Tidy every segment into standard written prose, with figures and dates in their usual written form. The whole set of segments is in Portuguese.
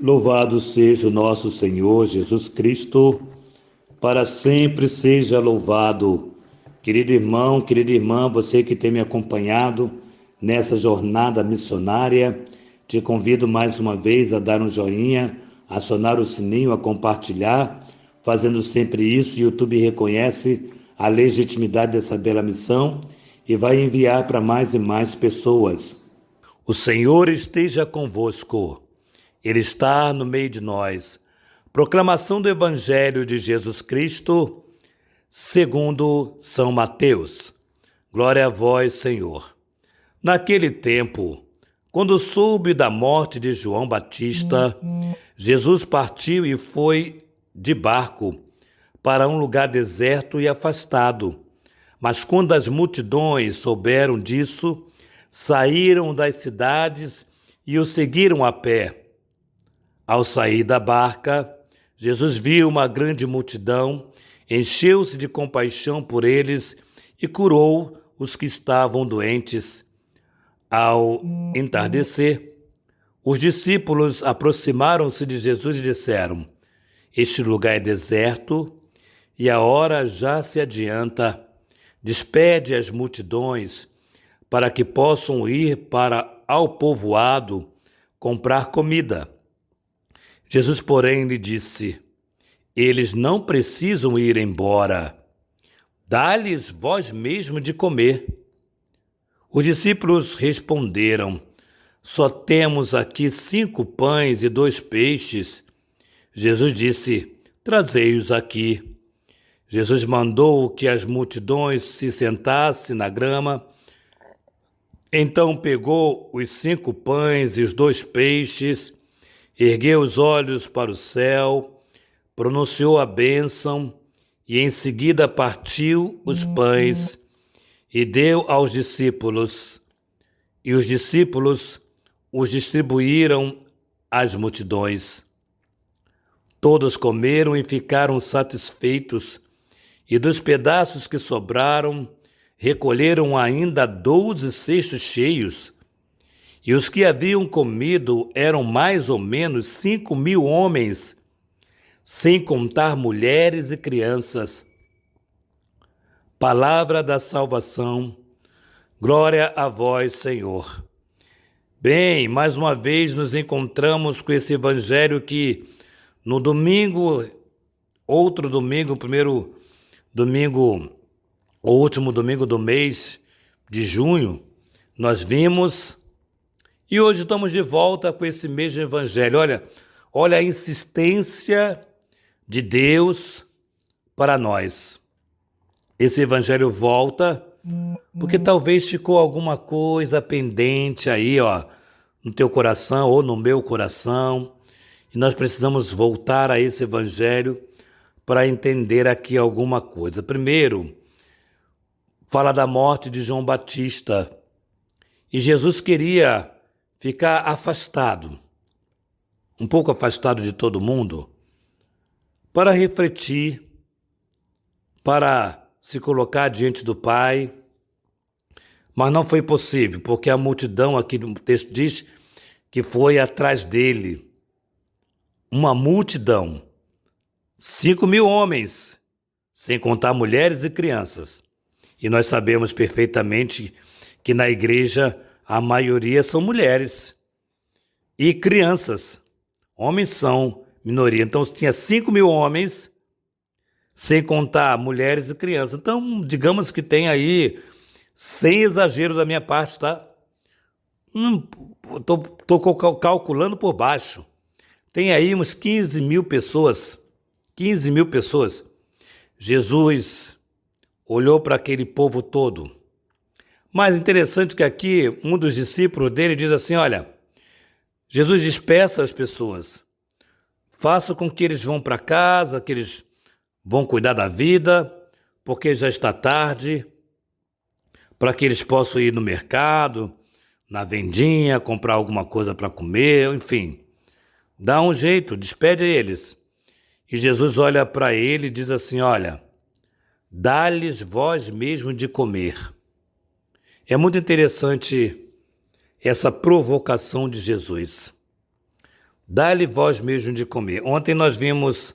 Louvado seja o nosso Senhor Jesus Cristo, para sempre seja louvado. Querido irmão, querida irmã, você que tem me acompanhado nessa jornada missionária, te convido mais uma vez a dar um joinha, a acionar o sininho, a compartilhar. Fazendo sempre isso, o YouTube reconhece a legitimidade dessa bela missão e vai enviar para mais e mais pessoas. O Senhor esteja convosco. Ele está no meio de nós. Proclamação do Evangelho de Jesus Cristo, segundo São Mateus. Glória a vós, Senhor. Naquele tempo, quando soube da morte de João Batista, Jesus partiu e foi de barco para um lugar deserto e afastado. Mas quando as multidões souberam disso, saíram das cidades e o seguiram a pé. Ao sair da barca, Jesus viu uma grande multidão, encheu-se de compaixão por eles e curou os que estavam doentes. Ao entardecer, os discípulos aproximaram-se de Jesus e disseram: Este lugar é deserto e a hora já se adianta. Despede as multidões para que possam ir ao povoado comprar comida. Jesus, porém, lhe disse: Eles não precisam ir embora. Dá-lhes vós mesmo de comer. Os discípulos responderam: Só temos aqui 5 pães e 2 peixes. Jesus disse: Trazei-os aqui. Jesus mandou que as multidões se sentassem na grama. Então pegou os 5 pães e os 2 peixes, ergueu os olhos para o céu, pronunciou a bênção e em seguida partiu os pães e deu aos discípulos. E os discípulos os distribuíram às multidões. Todos comeram e ficaram satisfeitos, e dos pedaços que sobraram, recolheram ainda 12 cestos cheios. E os que haviam comido eram mais ou menos 5.000 homens, sem contar mulheres e crianças. Palavra da salvação. Glória a vós, Senhor. Bem, mais uma vez nos encontramos com esse evangelho que no domingo, outro domingo, primeiro domingo, o último domingo do mês de junho, nós vimos. E hoje estamos de volta com esse mesmo evangelho. Olha a insistência de Deus para nós. Esse evangelho volta porque talvez ficou alguma coisa pendente aí, no teu coração ou no meu coração. E nós precisamos voltar a esse evangelho para entender aqui alguma coisa. Primeiro, fala da morte de João Batista. E Jesus queria ficar afastado, um pouco afastado de todo mundo, para refletir, para se colocar diante do Pai. Mas não foi possível, porque a multidão, aqui no texto diz, que foi atrás dele. Uma multidão, 5.000 homens, sem contar mulheres e crianças. E nós sabemos perfeitamente que na igreja a maioria são mulheres e crianças. Homens são minoria. Então tinha 5.000 homens, sem contar mulheres e crianças. Então, digamos que tem aí, sem exagero da minha parte, tá? Estou calculando por baixo. Tem aí uns 15.000 pessoas. 15.000 pessoas. Jesus olhou para aquele povo todo. Mais interessante que aqui, um dos discípulos dele diz assim, olha, Jesus despeça as pessoas. Faça com que eles vão para casa, que eles vão cuidar da vida, porque já está tarde, para que eles possam ir no mercado, na vendinha, comprar alguma coisa para comer, enfim. Dá um jeito, despede eles. E Jesus olha para ele e diz assim, olha, dá-lhes vós mesmo de comer. É muito interessante essa provocação de Jesus. Dá-lhe vós mesmo de comer. Ontem nós vimos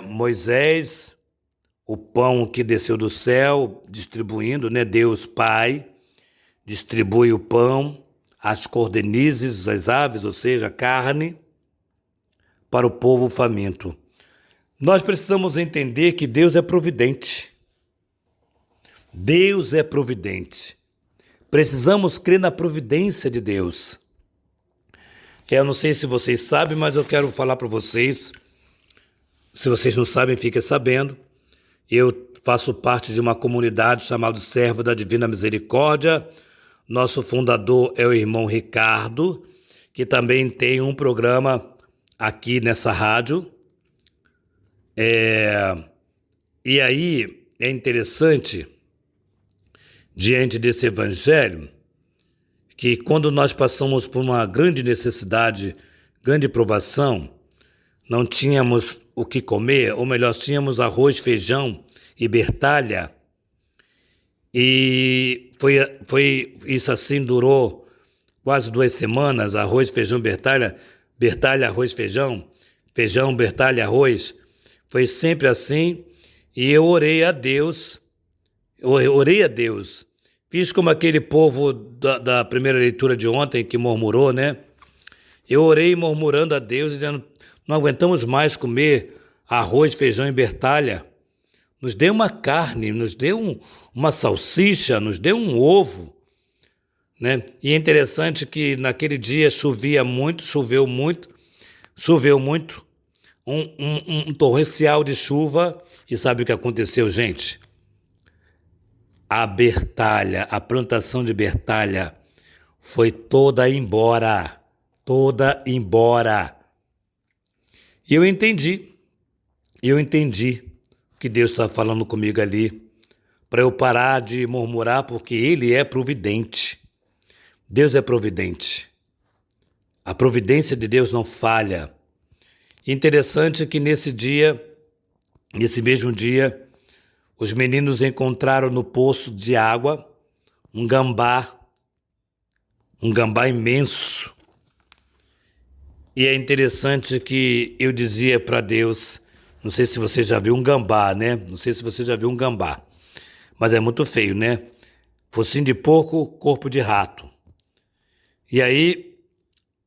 Moisés, o pão que desceu do céu, distribuindo, né? Deus Pai distribui o pão, as cordonizes, as aves, ou seja, a carne, para o povo faminto. Nós precisamos entender que Deus é providente. Deus é providente. Precisamos crer na providência de Deus. Eu não sei se vocês sabem, mas eu quero falar para vocês. Se vocês não sabem, fiquem sabendo. Eu faço parte de uma comunidade chamada Servo da Divina Misericórdia. Nosso fundador é o irmão Ricardo, que também tem um programa aqui nessa rádio. E aí é interessante, diante desse evangelho, que quando nós passamos por uma grande necessidade, grande provação, não tínhamos o que comer, ou melhor, tínhamos arroz, feijão e bertalha. E foi isso assim, durou quase 2 semanas, arroz, feijão, bertalha, bertalha, arroz, feijão, feijão, bertalha, arroz. Foi sempre assim, e eu orei a Deus, Fiz como aquele povo da primeira leitura de ontem que murmurou, né? Eu orei murmurando a Deus, dizendo, não aguentamos mais comer arroz, feijão e bertalha. Nos dê uma carne, nos dê uma salsicha, nos dê um ovo, né? E é interessante que naquele dia choveu muito, um torrencial de chuva. E sabe o que aconteceu, gente? A bertalha, a plantação de bertalha foi toda embora. E eu entendi que Deus está falando comigo ali, para eu parar de murmurar, porque Ele é providente. Deus é providente. A providência de Deus não falha. Interessante que nesse mesmo dia, os meninos encontraram no poço de água um gambá imenso. E é interessante que eu dizia para Deus, não sei se você já viu um gambá, né? Não sei se você já viu um gambá, mas é muito feio, né? Focinho de porco, corpo de rato. E aí,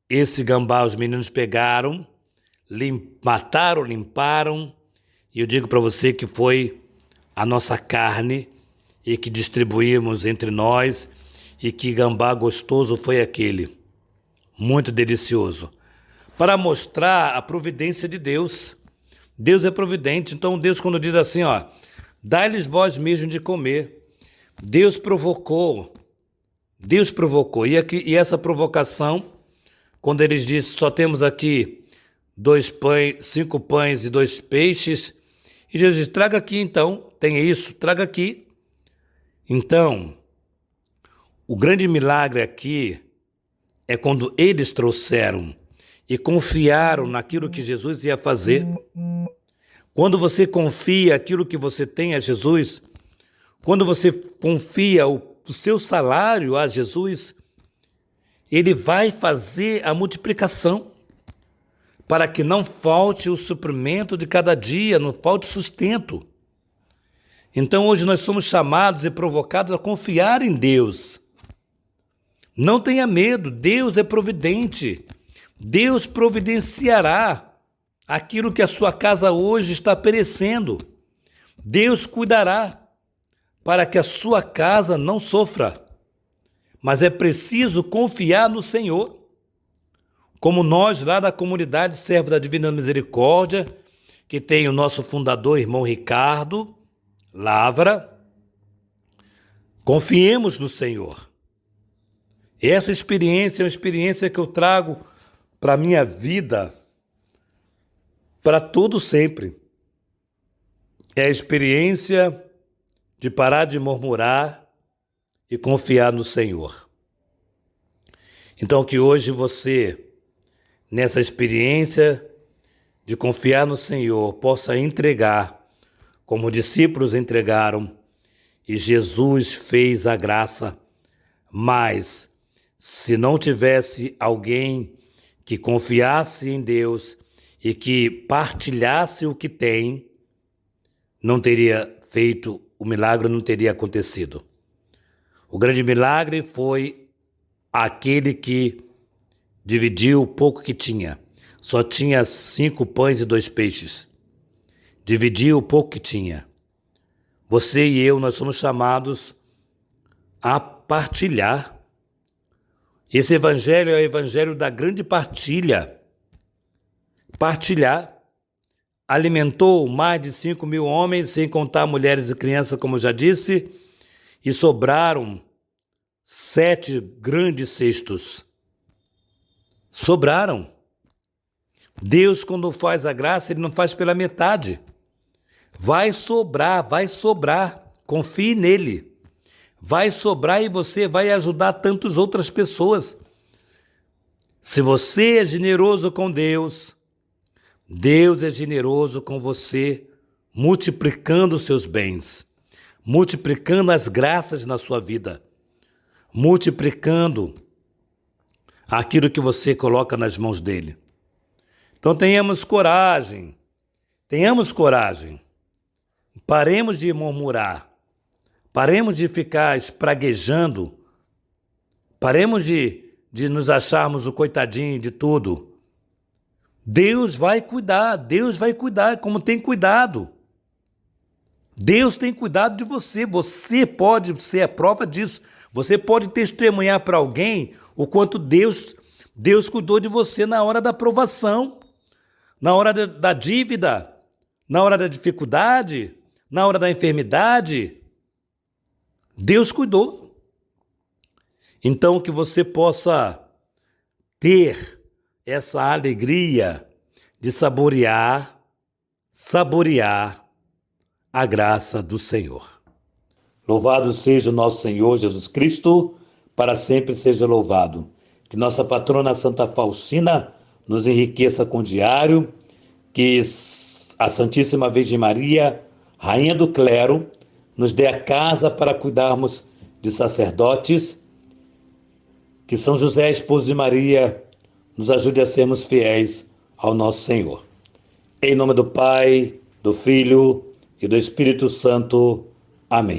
esse gambá os meninos pegaram, mataram, limparam, e eu digo para você que foi a nossa carne e que distribuímos entre nós, e que gambá gostoso foi aquele, muito delicioso, para mostrar a providência de Deus. Deus é providente, então Deus quando diz assim, dá-lhes vós mesmo de comer, Deus provocou, e essa provocação, quando eles dizem, só temos aqui 5 pães e 2 peixes, e Jesus diz, traga aqui então, tem isso, traga aqui. Então, o grande milagre aqui é quando eles trouxeram e confiaram naquilo que Jesus ia fazer. Quando você confia aquilo que você tem a Jesus, quando você confia o seu salário a Jesus, Ele vai fazer a multiplicação, para que não falte o suprimento de cada dia, não falte sustento. Então hoje nós somos chamados e provocados a confiar em Deus. Não tenha medo, Deus é providente. Deus providenciará aquilo que a sua casa hoje está perecendo. Deus cuidará para que a sua casa não sofra. Mas é preciso confiar no Senhor. Como nós lá da comunidade Servo da Divina Misericórdia, que tem o nosso fundador, irmão Ricardo Lavra, confiemos no Senhor. Essa experiência é uma experiência que eu trago para a minha vida, para todo sempre. É a experiência de parar de murmurar e confiar no Senhor. Então que hoje você, nessa experiência de confiar no Senhor, possa entregar, como os discípulos entregaram, e Jesus fez a graça. Mas, se não tivesse alguém que confiasse em Deus e que partilhasse o que tem, não teria feito, o milagre não teria acontecido. O grande milagre foi aquele que dividiu o pouco que tinha. Só tinha 5 pães e 2 peixes. Dividiu o pouco que tinha. Você e eu, nós somos chamados a partilhar. Esse evangelho é o evangelho da grande partilha. Partilhar. Alimentou mais de 5.000 homens, sem contar mulheres e crianças, como eu já disse, e sobraram 7 grandes cestos. Sobraram. Deus, quando faz a graça, Ele não faz pela metade. Vai sobrar, vai sobrar. Confie nele. Vai sobrar e você vai ajudar tantas outras pessoas. Se você é generoso com Deus, Deus é generoso com você, multiplicando os seus bens, multiplicando as graças na sua vida, multiplicando aquilo que você coloca nas mãos dele. Então tenhamos coragem, paremos de murmurar, paremos de ficar espraguejando, paremos de nos acharmos o coitadinho de tudo. Deus vai cuidar, como tem cuidado. Deus tem cuidado de você, você pode ser a prova disso. Você pode testemunhar para alguém o quanto Deus cuidou de você na hora da provação, na hora da dívida, na hora da dificuldade, na hora da enfermidade. Deus cuidou. Então, que você possa ter essa alegria de saborear a graça do Senhor. Louvado seja o nosso Senhor Jesus Cristo, para sempre seja louvado. Que nossa patrona Santa Faustina nos enriqueça com o diário, que a Santíssima Virgem Maria, Rainha do Clero, nos dê a casa para cuidarmos de sacerdotes, que São José, esposo de Maria, nos ajude a sermos fiéis ao nosso Senhor. Em nome do Pai, do Filho e do Espírito Santo. Amém.